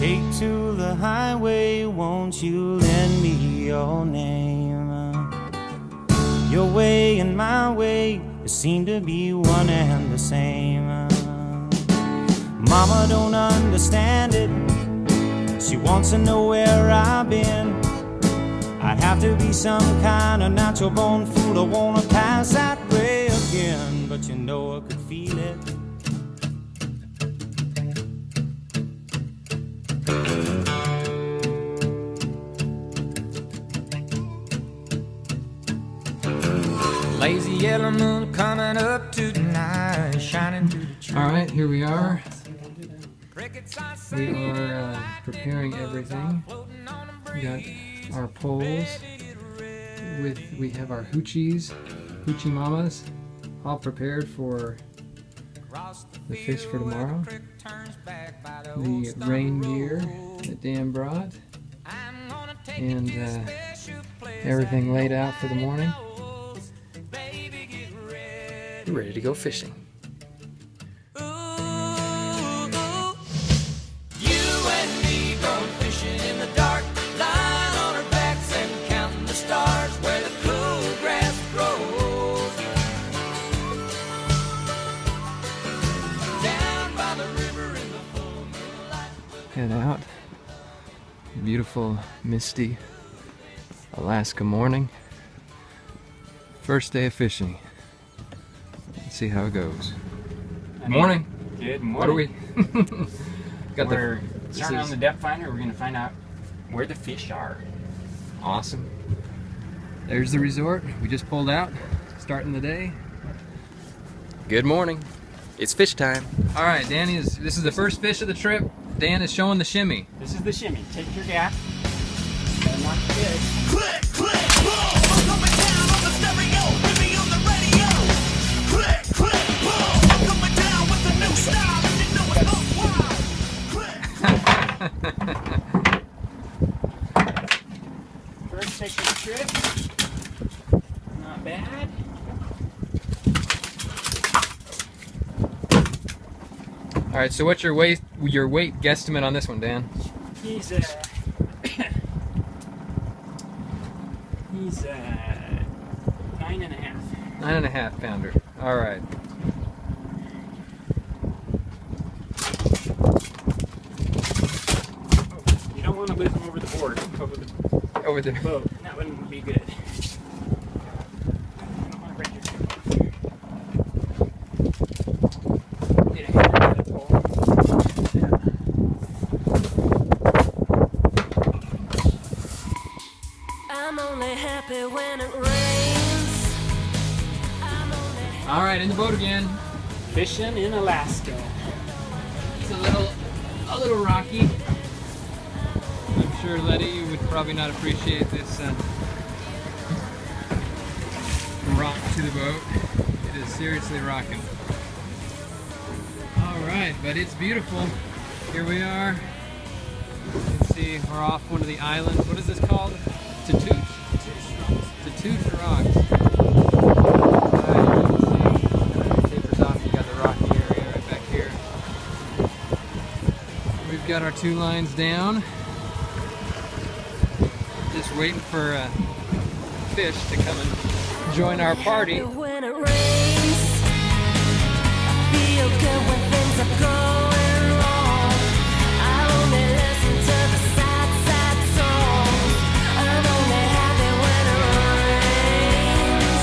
take to the highway, won't you lend me your name? Your way and my way seem to be one and the same. Mama don't understand it, she wants to know where I've been. I'd have to be some kind of natural born fool to wanna pass that way again, but you know I could feel it. Lazy yellow moon coming up tonight, shining through the trees. All right, here we are. We are preparing everything. We got our poles. We have our hoochie mamas, all prepared for the fish for tomorrow. The rain gear that Dan brought, and everything laid out for the morning. We're ready to go fishing. Head out. Beautiful, misty Alaska morning. First day of fishing. Let's see how it goes. Good morning. Good morning. What are we? We're starting on the depth finder. We're going to find out where the fish are. Awesome. There's the resort. We just pulled out, starting the day. Good morning. It's fish time. All right, this is the first fish of the trip. Dan is showing the shimmy. This is the shimmy. Take your gap. And watch the fish. Click, click, boom! I'm coming down on the stereo, baby on the radio. Click, click, boom! I'm coming down with a new style, and you know it's all wild. Click. First fish of the trip. Not bad. All right, so what's your weight guesstimate on this one, Dan? He's 9.5. 9.5 pounder. All right. You don't want to lose him over the board, Over the boat. That wouldn't be good. You don't want to break your tube. Need a hammer to the pole. I'm only happy when it rains. All right, in the boat again. Fishing in Alaska. It's a little rocky. I'm sure Letty would probably not appreciate this rock to the boat. It is seriously rocking. All right, but it's beautiful. Here we are. You can see we're off one of the islands. What is this called? Tatoosh Rocks. Tapers off. You got the rocky area right back here. We've got our 2 lines down. Just waiting for fish to come and join our party. When it rains, I feel good when things are going wrong. I only listen to the sad songs. I'm only happy when it rains.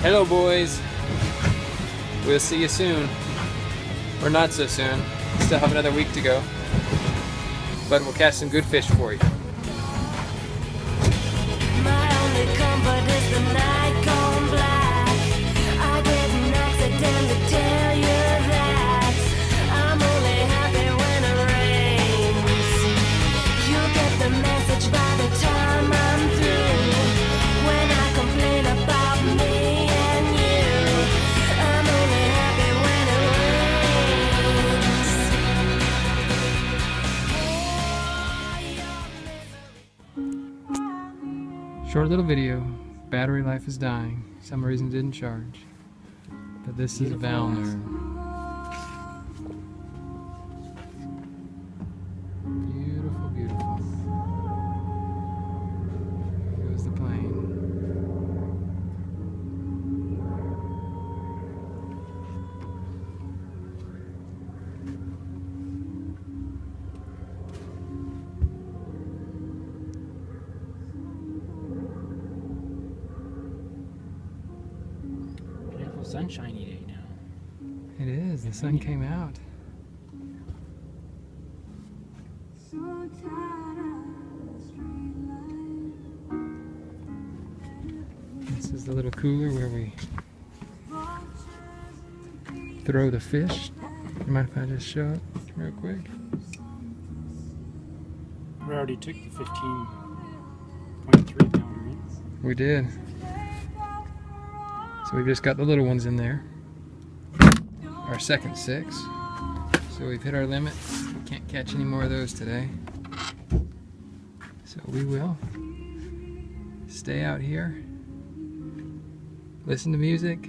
Hello, boys. We'll see you soon. Or not so soon. Still have another week to go. But we'll catch some good fish for you. My only comfort is the night gone black. I didn't accidentally tell you that. I'm only happy when it rains. You get the message by the time I'm through. When I complain about me and you, I'm only happy when it rains. Short little video. battery life is dying. Some reason it didn't charge. But this is Valner. Beautiful, beautiful. Here goes the plane. Beautiful sunshiny day now. It is. The sun came out. This is the little cooler where we throw the fish. You mind if I just show it real quick? We already took the 15.3 pounder in. We did. So we've just got the little ones in there. Our second 6. So we've hit our limit. We can't catch any more of those today. So we will stay out here, listen to music,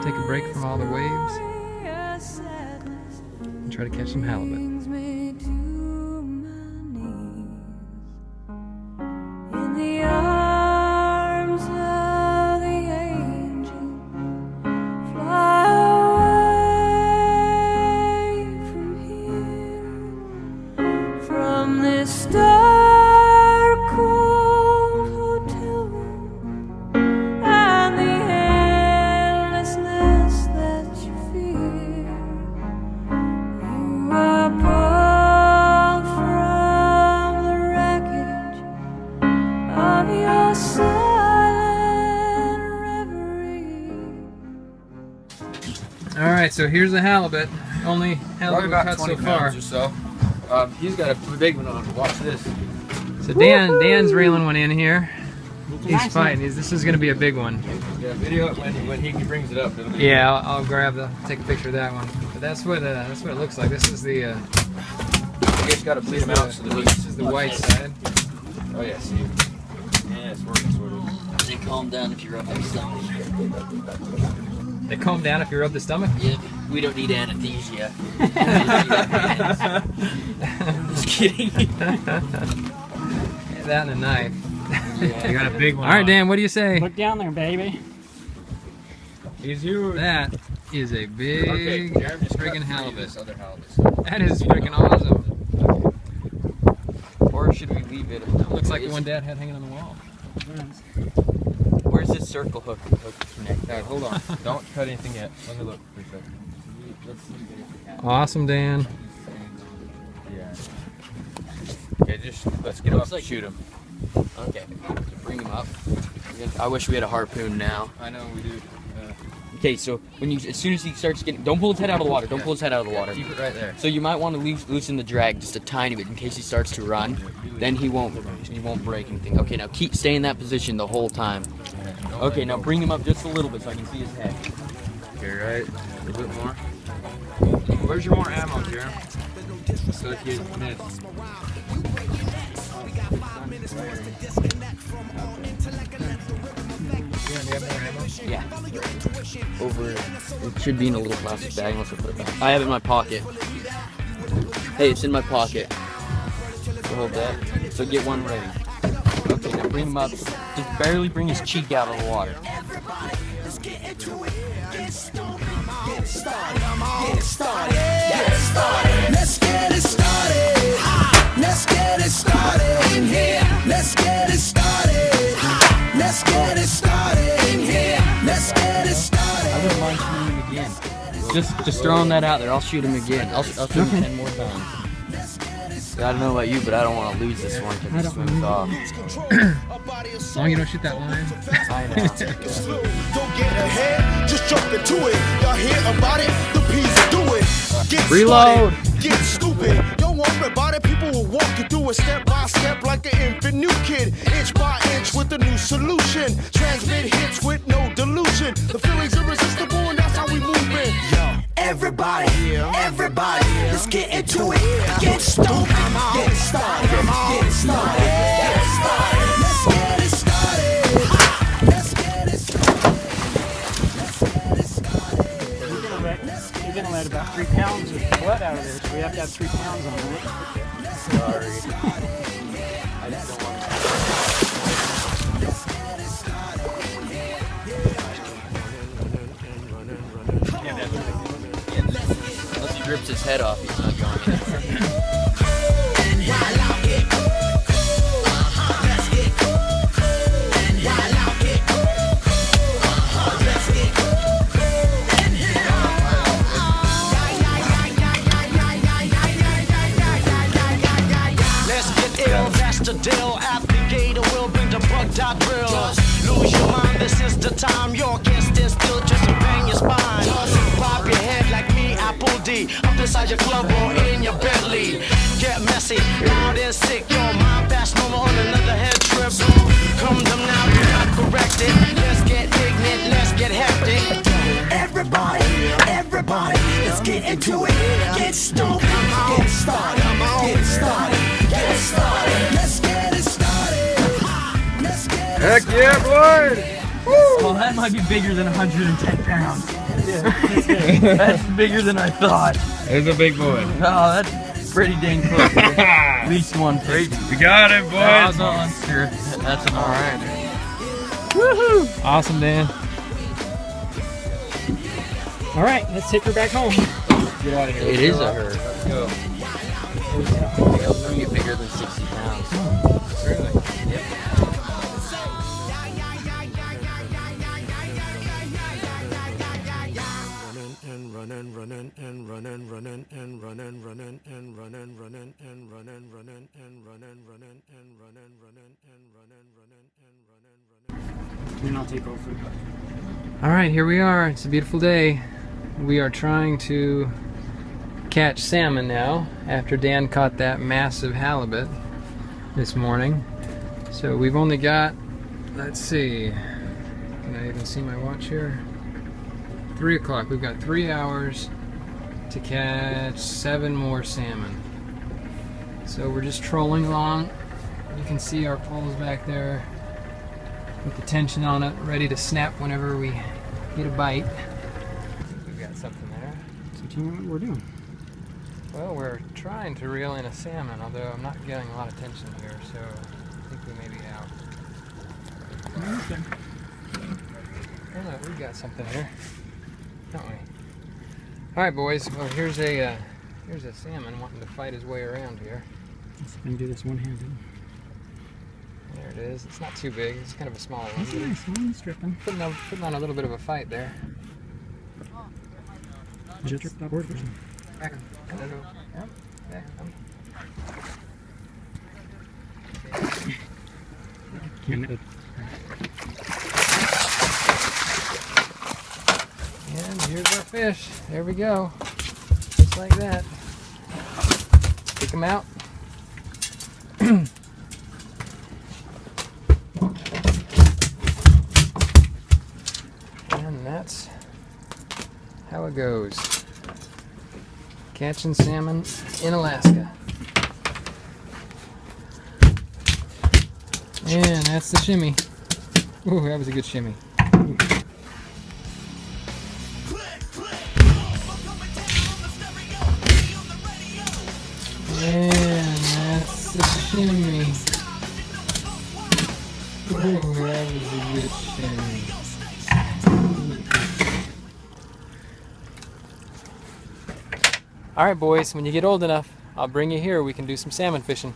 take a break from all the waves, and try to catch some halibut. Brings me to my knees in the arms of the angel. Fly away from here, from this dark, cold hotel room and the endlessness that you fear. You are pulled from the wreckage of your silent reverie. All right, so here's the halibut. Only Probably halibut about caught 20 so far. pounds or so. He's got a big one on. Watch this. So Dan's reeling one in here. He's fighting. This is going to be a big one. Yeah, video it when he brings it up. It'll be Yeah, I'll take a picture of that one. But that's what it looks like. This is the You just gotta bleed him out so that he. this is the white side. Oh yeah, see. Yeah, it's working sort of. They calm down if you rub their stomach. They calm down if you rub the stomach. Yep, we don't need anesthesia. Just kidding. That and a knife. You got a big one. All right, Dan, what do you say? Look down there, baby. He's huge. That is a big Okay, Jeremy, just friggin' cut three of halibut. this other halibut. That is freaking awesome. Or should we leave it? Looks like the one Dad had hanging on the wall. Where's this circle hook connect? Now, hold on. Don't cut anything yet. Let me look for a second. Awesome, Dan. Yeah. Okay, just let's get him up Looks like- and shoot him. Okay, so bring him up. I wish we had a harpoon now. I know we do. Okay, so as soon as he starts getting, don't pull his head out of the water. Don't pull his head out of the water. Keep it right there. So you might want to loosen the drag just a tiny bit in case he starts to run. Then he won't break anything. Okay, now stay in that position the whole time. Okay, now bring him up just a little bit so I can see his head. Okay, right. A little bit more. Where's your more ammo, Jeremy? So if you miss. Yeah. Over. It should be in a little plastic bag. Unless I put it back. I have it in my pocket. Hey, it's in my pocket. So hold that. So get one ready. Okay, now bring him up. Just barely bring his cheek out of the water. Let's get it started. Let's get it started in here. Let's get it started. Let's get it started in here. Let's get it started. I wouldn't mind shooting him again. Just throwing that out there. I'll shoot him again. I'll shoot him 10 more times. I don't know about you, but I don't want to lose this one because it swims off. As long as you don't shoot that line. I know. Don't get ahead, just jump into it. Y'all hear about it? The P's do it. Get Reload. started, get stupid. Don't worry about it. People will walk you through it step by step like an infant new kid. Inch by inch with a new solution. Transmit hits with no delusion. The feeling's irresistible and that's how we move it. Yo, everybody, let's get into it. Get stoked, get started, get started, get started. have 3 pounds on it. Sorry. I just don't want Unless he rips his head off, he's not going anywhere. The deal, applicator will bring the bug dot drill. Lose your mind, this is the time. Your guest is still just to bang your spine. Pop your head like me, Apple D. Up inside your club or in your Bentley. Get messy, loud and sick. Your mind fast normal on another head trip. Come them now, do not correct it. Let's get ignorant, let's get hectic. Everybody, let's get into it. Get stoked, get started, get started, get started. Let's get it started. Let's get it Heck yeah, boy! Well, that might be bigger than 110 pounds. That's bigger than I thought. It's a big boy. Oh, that's pretty dang close. At least 150. We got it, boys! That's a monster. That's an alright. Woohoo! Awesome, Dan. All right, let's take her back home. Get out of here. It is a her. Let's go. Males can get bigger than 60 pounds. Really? Yep. Then I'll take over. All right, here we are. It's a beautiful day. We are trying to catch salmon now after Dan caught that massive halibut this morning. So we've only got, let's see, can I even see my watch here? 3 o'clock. We've got 3 hours to catch 7 more salmon. So we're just trolling along. You can see our poles back there with the tension on it, ready to snap whenever we get a bite. We've got something there. So tell me what we're doing. Well, we're trying to reel in a salmon, although I'm not getting a lot of tension here, so I think we may be out. Okay. Oh no, we got something here, don't we? All right, boys. Well, here's a salmon wanting to fight his way around here. Let's do this one-handed. There it is. It's not too big. It's kind of a smaller one. That's a nice one. It's dripping. Putting on a little bit of a fight there. Is it dripped upward or something? Back. I don't know. Yep. Back. And here's our fish. There we go. Just like that. Pick them out. And that's how it goes. Catching salmon in Alaska. And that's the shimmy. Ooh, that was a good shimmy. And that's the shimmy. Ooh, that was a good shimmy. Alright boys, when you get old enough, I'll bring you here. We can do some salmon fishing.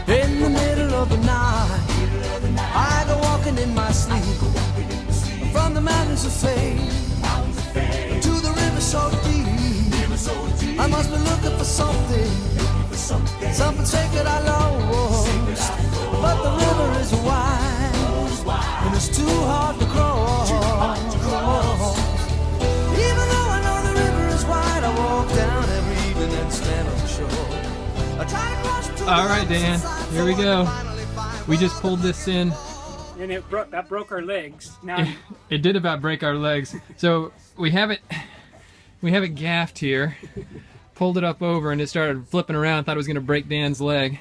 In the middle of the night, I go walking in my sleep. From the mountains of fame to the river so deep. I must be looking for something sacred I lost. But the river is wide and it's too hard to cross. Even though I know the river is wide, All right, Dan, here we go. We just pulled this in. And that broke our legs. Now It did about break our legs. So we have it gaffed here. Pulled it up over and it started flipping around. Thought it was going to break Dan's leg.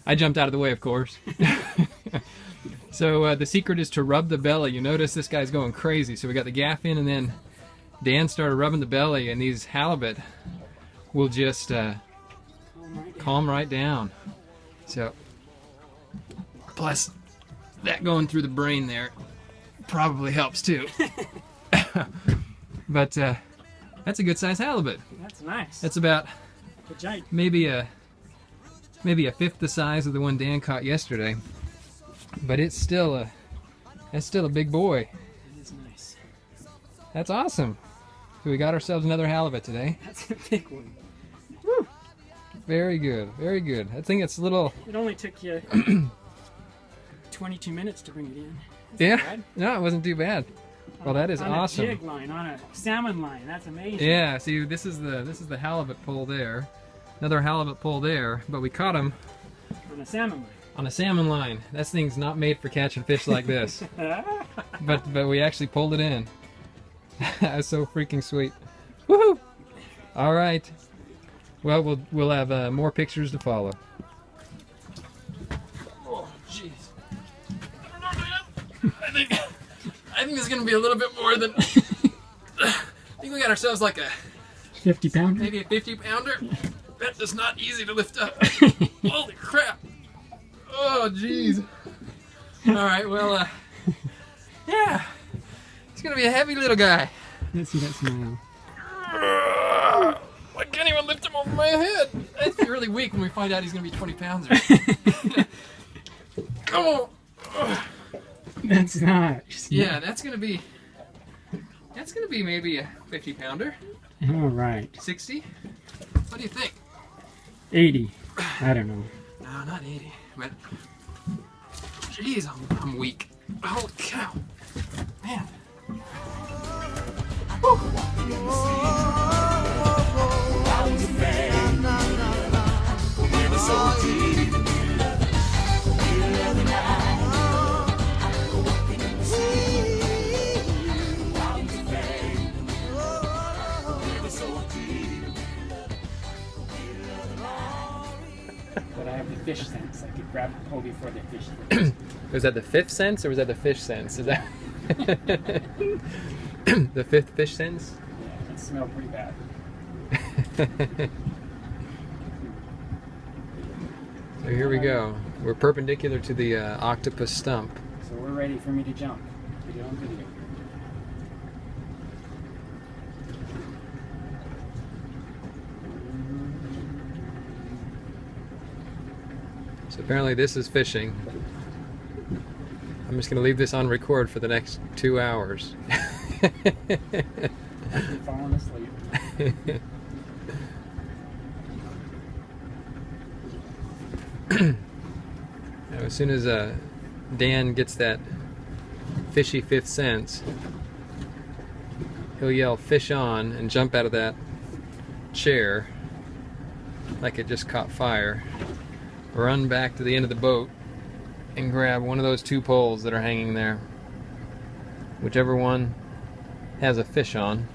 I jumped out of the way, of course. So the secret is to rub the belly. You notice this guy's going crazy. So we got the gaff in and then Dan started rubbing the belly and these halibut will just calm right down. So plus that going through the brain there probably helps too. But that's a good size halibut. that's nice. That's about Good job. maybe a fifth the size of the one Dan caught yesterday. But it's still a big boy. That is nice. That's awesome. So we got ourselves another halibut today. That's a big one. Very good, very good. I think it's a little. It only took you 22 minutes to bring it in. Yeah. bad. No, it wasn't too bad. Well, that is on awesome. a jig line, on a salmon line. That's amazing. Yeah. See, this is the halibut pole there. Another halibut pole there, but we caught him On a salmon line. on a salmon line. That thing's not made for catching fish like this. but we actually pulled it in. That's so freaking sweet. Woohoo! All right. Well, we'll have more pictures to follow. Oh, jeez. I think it's gonna be a little bit more than. I think we got ourselves like a 50 pounder? maybe a 50-pounder. That is not easy to lift up. Holy crap! Oh, jeez. All right. Well, yeah. He's gonna be a heavy little guy. Let's see that smile. I can't even lift him over my head. That's really weak when we find out he's gonna be 20 pounds. Come on. That's not. Yeah, that's gonna be maybe a 50-pounder. All right. 60. What do you think? 80. I don't know. No, not 80. But jeez, I'm weak. Holy cow, man. But I have the fish sense. I could grab the pole before the fish sense. Was that the fifth sense or was that the fish sense? Is that the fifth fish sense? Yeah, it smelled pretty bad. So here we go. We're perpendicular to the octopus stump. So we're ready for me to jump. Video on video. So apparently this is fishing. I'm just going to leave this on record for the next 2 hours. I'm falling asleep. Now, as soon as Dan gets that fishy fifth sense, he'll yell "fish on" and jump out of that chair like it just caught fire, run back to the end of the boat and grab one of those two poles that are hanging there, whichever one has a fish on.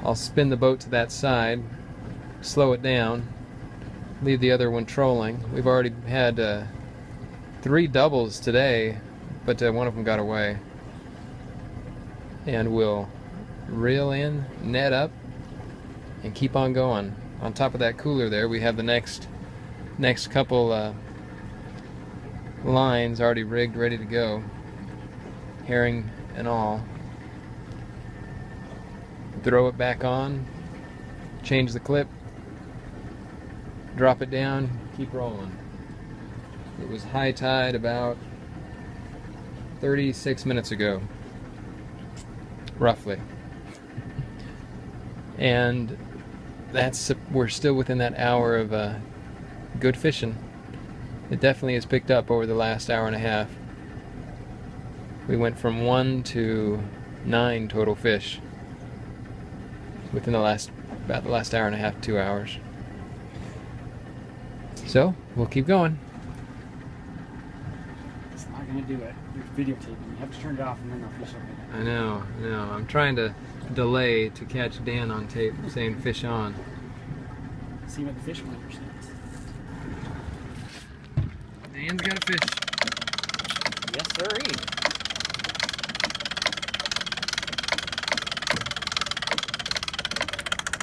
I'll spin the boat to that side, slow it down, leave the other one trolling. We've already had 3 doubles today, but one of them got away. And we'll reel in, net up, and keep on going. On top of that cooler there, we have the next couple lines already rigged, ready to go, herring and all. Throw it back on, change the clip, drop it down, keep rolling. It was high tide about 36 minutes ago, roughly. And we're still within that hour of good fishing. It definitely has picked up over the last hour and a half. We went from 1 to 9 total fish within about the last hour and a half, 2 hours. So we'll keep going. It's not gonna do it. You're videotaping. You have to turn it off and then they'll fish up. I know. I'm trying to delay to catch Dan on tape saying fish on. See what the fish finder says. Dan's got a fish. Yes, sirree.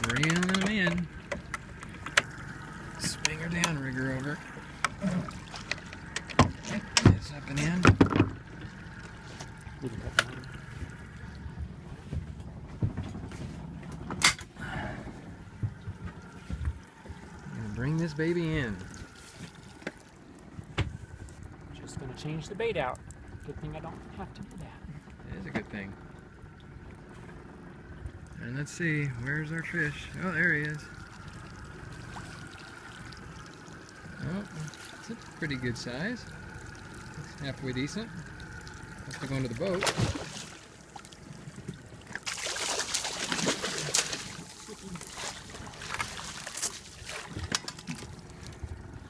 Reeling them in. Swing her down, rigger over. It's up and in. And bring this baby in. Just gonna change the bait out. Good thing I don't have to do that. It is a good thing. And let's see, where's our fish? Oh, there he is. Oh, it's a pretty good size. It's halfway decent. Has to go into the boat.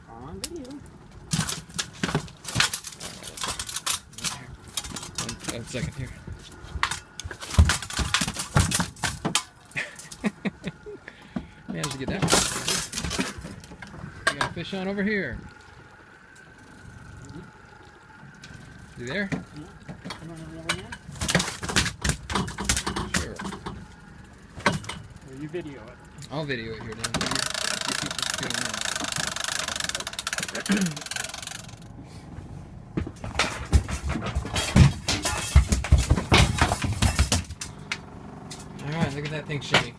On video. One second here. Managed to get that one. We got a fish on over here. You there? Sure. Or you video it. I'll video it here now. You keep doing that. Alright, look at that thing shake.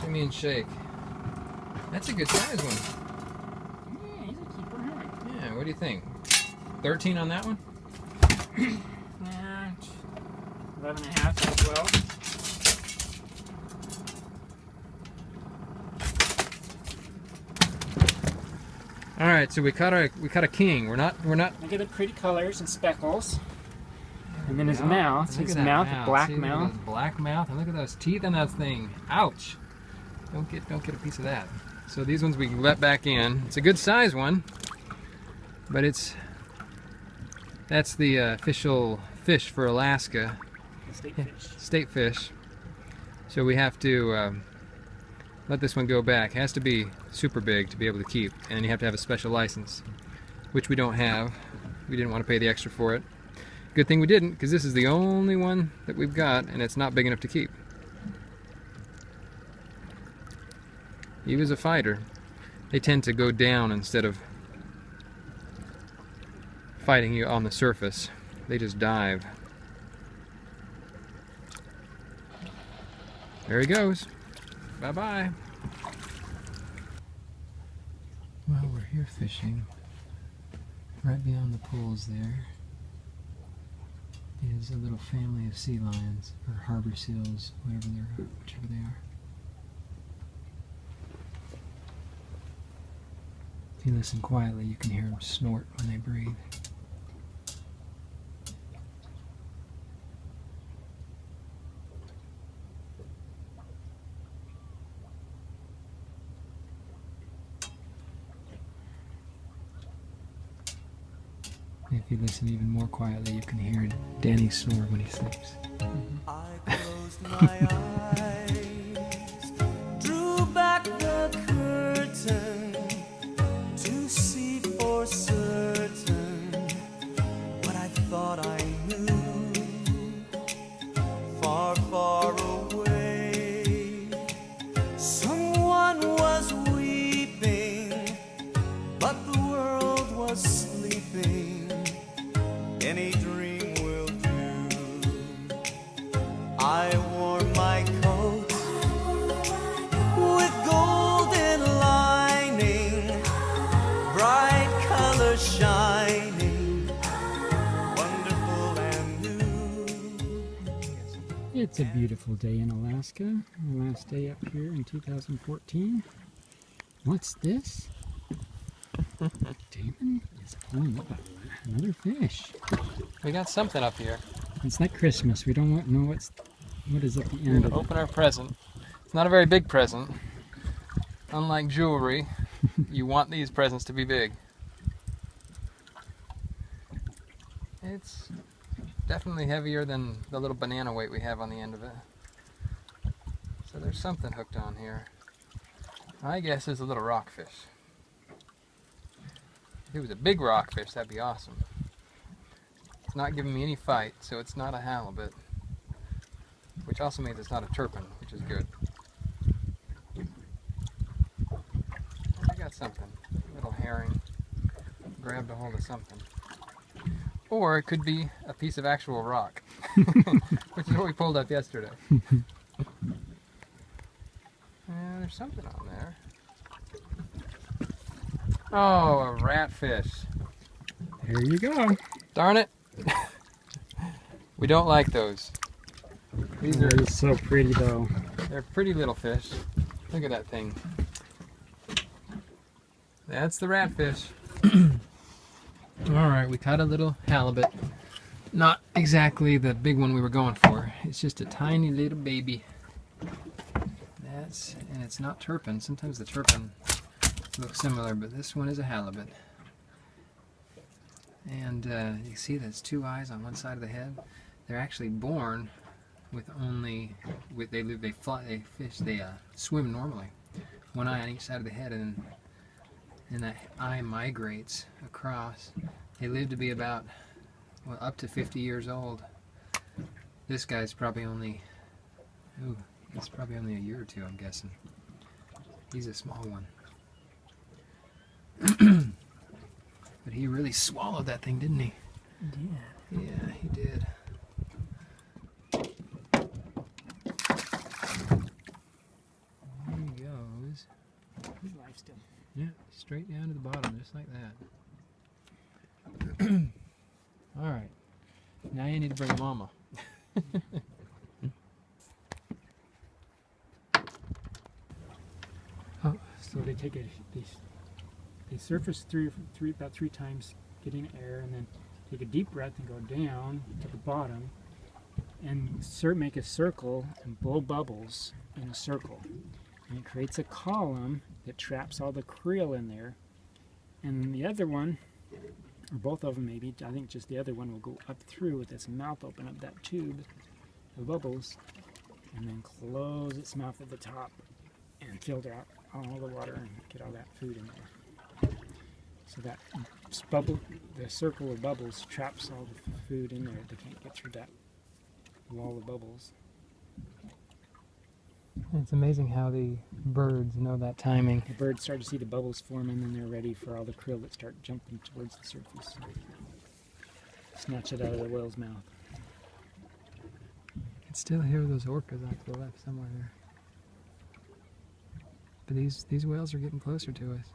Shimmy and shake. That's a good size one. Yeah, he's a keeper, huh? Yeah, what do you think? 13 on that one? 11 and a half to 12. All right, so we caught a king. We're not. Look at the pretty colors and speckles. And then his Yeah. mouth. Look His at that mouth, black See, look at mouth. those black mouth, and look at those teeth on that thing. Ouch! Don't get a piece of that. So these ones we let back in. It's a good size one, but that's the official fish for Alaska, State fish. state fish. So we have to let this one go back. It has to be super big to be able to keep, and you have to have a special license, which we don't have. We didn't want to pay the extra for it. Good thing we didn't, because this is the only one that we've got, and it's not big enough to keep. He was a fighter. They tend to go down instead of fighting you on the surface. They just dive. There he goes. Bye-bye. Well, we're here fishing. Right beyond the pools there is a little family of sea lions, or harbor seals, whichever they are. If you listen quietly, you can hear them snort when they breathe. If you listen even more quietly, you can hear Danny snore when he sleeps. I closed my eyes, drew back the curtain to see for certain what I thought I knew. Far, far away, someone was weeping, but the world was sleeping. Any dream will do. I wore my coat with golden lining, bright colors shining, wonderful and new. It's a beautiful day in Alaska. Our last day up here in 2014. What's this? Damon is pulling up another fish. We got something up here. It's like Christmas. We don't know what is at the end of it. Open our present. It's not a very big present. Unlike jewelry, You want these presents to be big. It's definitely heavier than the little banana weight we have on the end of it. So there's something hooked on here. My guess is a little rockfish. If it was a big rockfish, that'd be awesome. It's not giving me any fight, so it's not a halibut. Which also means it's not a turpin, which is good. I got something. A little herring. Grabbed a hold of something. Or it could be a piece of actual rock. Which is what we pulled up yesterday. There's something on there. Oh, a ratfish. There you go. Darn it. We don't like those. These are They're so pretty though. They're pretty little fish. Look at that thing. That's the ratfish. Alright, we caught a little halibut. Not exactly the big one we were going for. It's just a tiny little baby. And it's not turpin. Sometimes the turpin looks similar, but this one is a halibut. And you see there's two eyes on one side of the head. They're actually born with only they swim normally, one eye on each side of the head, and that eye migrates across. They live to be about up to 50 years old. This guy's probably only he's probably only a year or two, I'm guessing. He's a small one. But he really swallowed that thing, didn't he? Yeah. Yeah, he did. There he goes. His life still. Yeah, straight down to the bottom, just like that. Alright. Now you need to bring mama. So they take they surface about three times, get in air, and then take a deep breath and go down to the bottom, and make a circle and blow bubbles in a circle, and it creates a column that traps all the krill in there. And then the other one, or both of them maybe, I think just the other one will go up through with its mouth open up that tube of bubbles, and then close its mouth at the top and filter out all the water and get all that food in there. So that the circle of bubbles traps all the food in there. They can't get through that wall of bubbles. It's amazing how the birds know that timing. The birds start to see the bubbles form, and then they're ready for all the krill that start jumping towards the surface. Snatch it out of the whale's mouth. You can still hear those orcas off to the left somewhere there. But these whales are getting closer to us.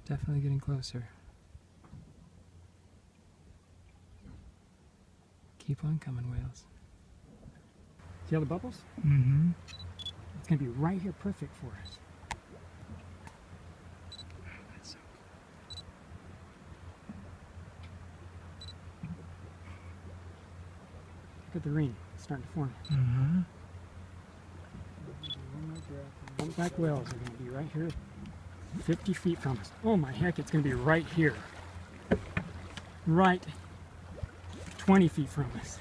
Definitely getting closer. Keep on coming, whales. See all the bubbles? Mm-hmm. It's going to be right here, perfect for us. That's so cool. Look at the ring. It's starting to form. Mm-hmm. Humpback whales are going to be right here, 50 feet from us. Oh my heck, it's going to be right here. Right 20 feet from us.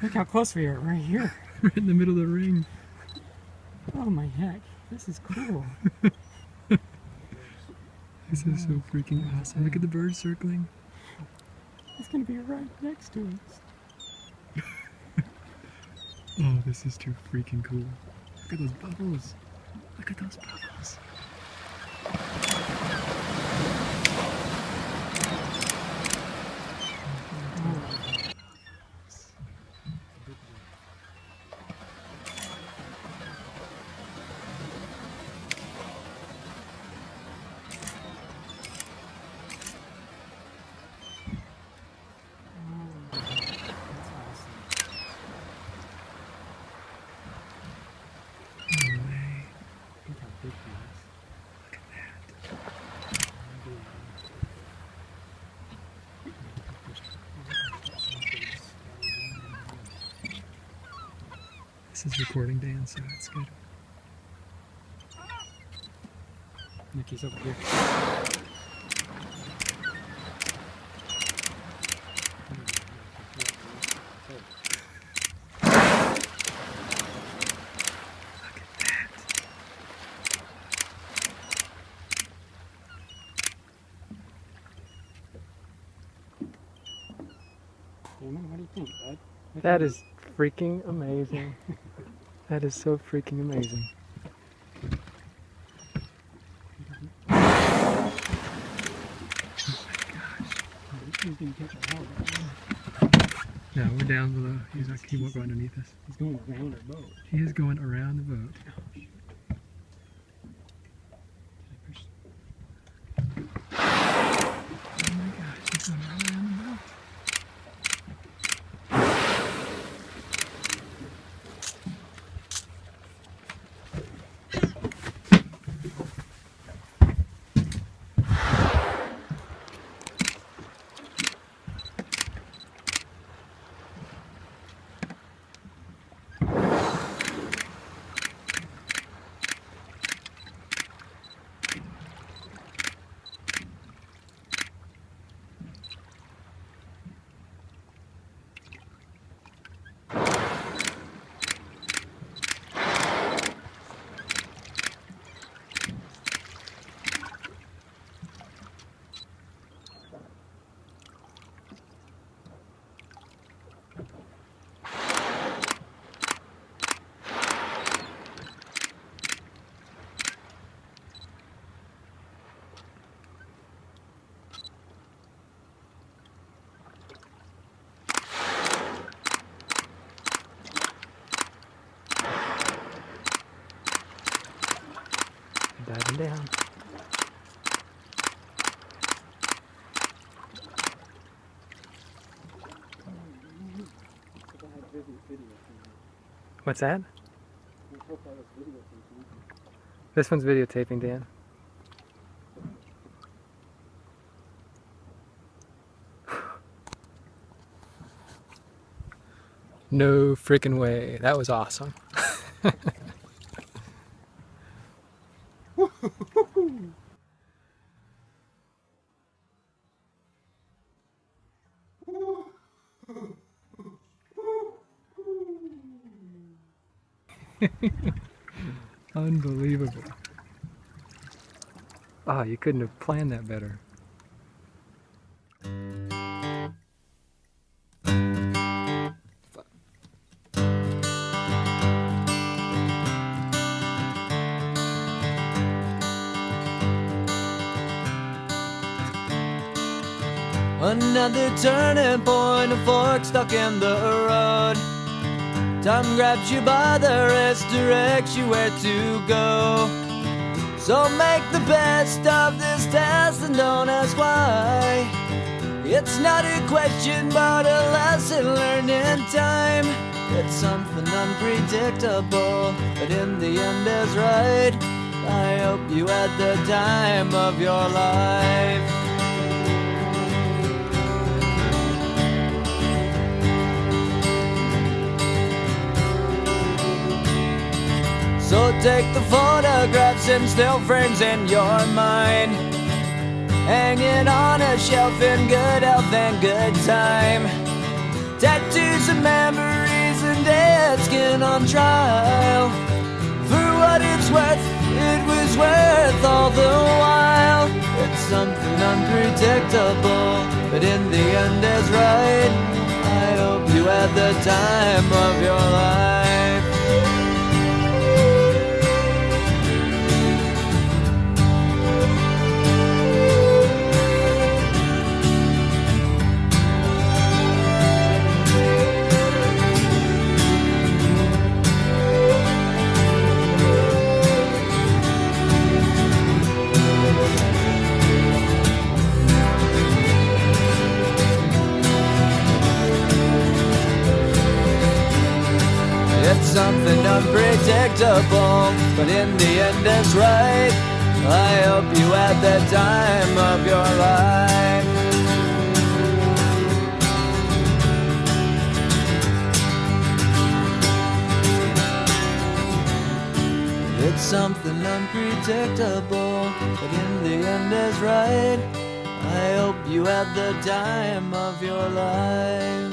Look how close we are, right here. Right in the middle of the ring. Oh my heck, this is cool. This is so freaking awesome. Look at the birds circling. It's going to be right next to us. Oh, this is too freaking cool. Look at those bubbles. Look at those bubbles. This is recording, Dan, so it's good. Nikki's over here. Damon, what do you think, bud? That is freaking amazing. That is so freaking amazing. He's gonna catch a hell of a- No, we're down below. He won't go underneath us. He's going around our boat. He is going around the boat. Oh my gosh, he's going right around the boat. Diving down. What's that? This one's videotaping, Dan. No freaking way. That was awesome. Unbelievable. Oh, you couldn't have planned that better. Another turning point, a fork stuck in the road. Time grabs you by the wrist, directs you where to go. So make the best of this test and don't ask why. It's not a question but a lesson learned in time. It's something unpredictable, but in the end is right. I hope you had the time of your life. So take the photographs and still frames in your mind, hanging on a shelf in good health and good time. Tattoos and memories and dead skin on trial. For what it's worth, it was worth all the while. It's something unpredictable, but in the end is right. I hope you had the time of your life. It's something unpredictable, but in the end it's right. I hope you had the time of your life. something unpredictable, but in the end is right. I hope you had the time of your life.